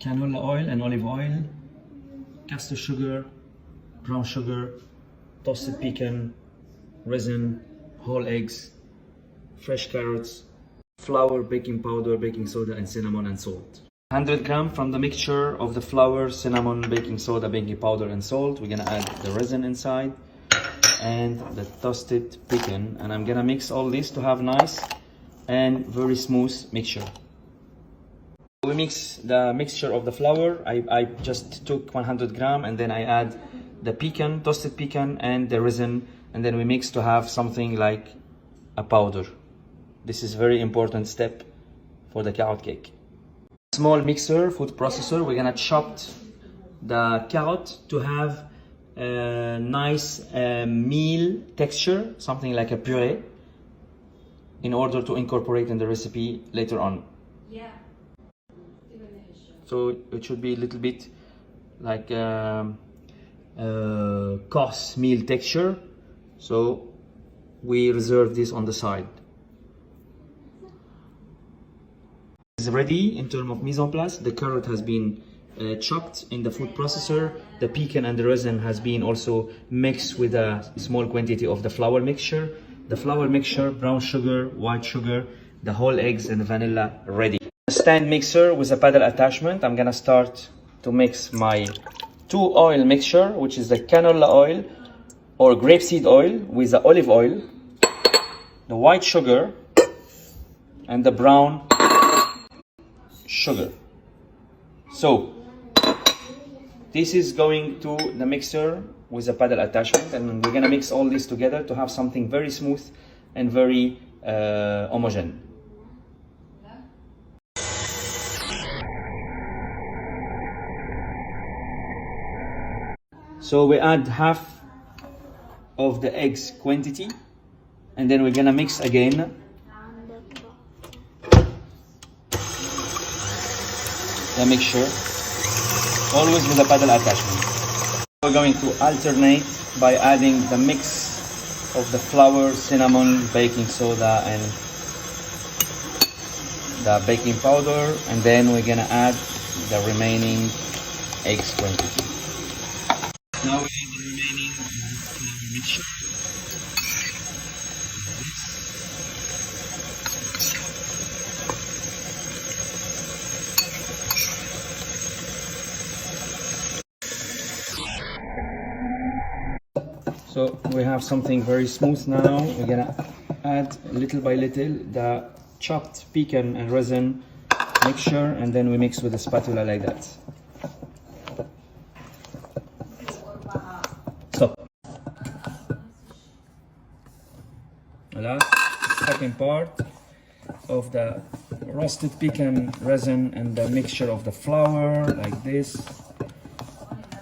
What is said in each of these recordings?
canola oil and olive oil, castor sugar, brown sugar, toasted pecan, resin, whole eggs, fresh carrots, flour, baking powder, baking soda, and cinnamon and salt. 100 grams from the mixture of the flour, cinnamon, baking soda, baking powder, and salt. We're gonna add the resin inside and the toasted pecan, and I'm gonna mix all this to have nice and very smooth mixture. We mix the mixture of the flour. I just took 100 grams, and then I add the pecan, toasted pecan, and the resin, and then we mix to have something like a powder. This is very important step for the carrot cake. Small mixer, food processor, we're gonna chop the carrot to have a nice meal texture, something like a puree, in order to incorporate in the recipe later on. Yeah. So it should be a little bit like coarse meal texture. So we reserve this on the side. It's ready in terms of mise en place. The carrot has been chopped in the food processor. The pecan and the resin has been also mixed with a small quantity of the flour mixture. The flour mixture, brown sugar, white sugar, the whole eggs, and the vanilla ready. A stand mixer with a paddle attachment. I'm gonna start to mix my 2 oil mixture, which is the canola oil or grapeseed oil with the olive oil, the white sugar, and the brown sugar. So this is going to the mixer with a paddle attachment, and we're gonna mix all this together to have something very smooth and very homogeneous. So we add half of the eggs quantity, and then we're gonna mix again. The mixture, always with a paddle attachment. We're going to alternate by adding the mix of the flour, cinnamon, baking soda, and the baking powder, and then we're gonna add the remaining eggs quantity. Now we add the remaining flour mixture. So we have something very smooth now. We're gonna add little by little the chopped pecan and resin mixture, and then we mix with a spatula like that. Stop. Last, second part of the roasted pecan resin and the mixture of the flour like this.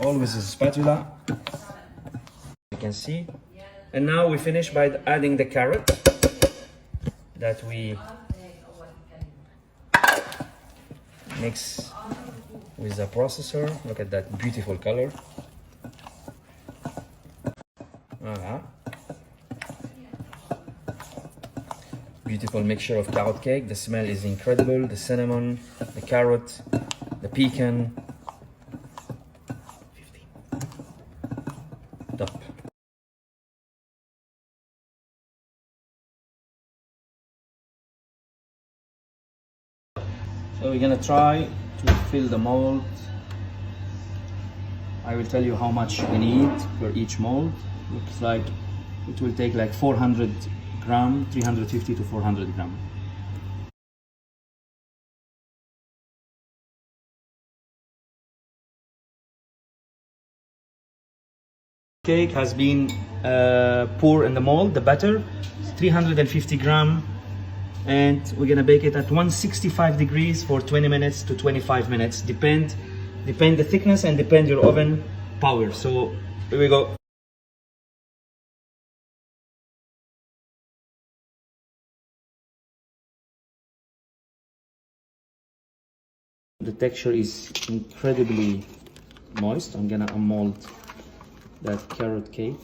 Always a spatula. You can see. And now we finish by adding the carrot that we mix with the processor. Look at that beautiful color. Beautiful mixture of carrot cake. The smell is incredible. The cinnamon, the carrot, the pecan. Top. So we're gonna try to fill the mold. I will tell you how much we need for each mold. Looks like it will take like 400 grams, 350 to 400 grams. Cake has been poured in the mold, the batter, 350 grams, and we're gonna bake it at 165 degrees for 20 minutes to 25 minutes. Depend the thickness and depend your oven power. So here we go. The texture is incredibly moist. I'm gonna unmold that carrot cake,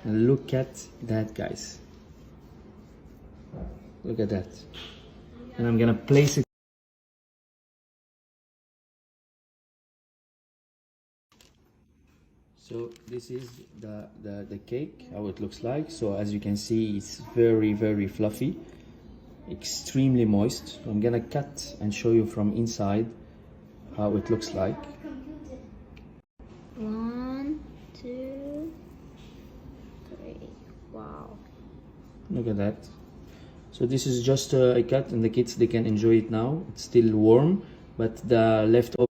and look at that, guys. Look at that. And I'm gonna place it So this is the cake, how it looks like. So as you can see, it's very fluffy, extremely moist. So I'm gonna cut and show you from inside how it looks like. 1, 2, 3. Wow. Look at that. So this is just a cut, and the kids, they can enjoy it now. It's still warm, but the leftover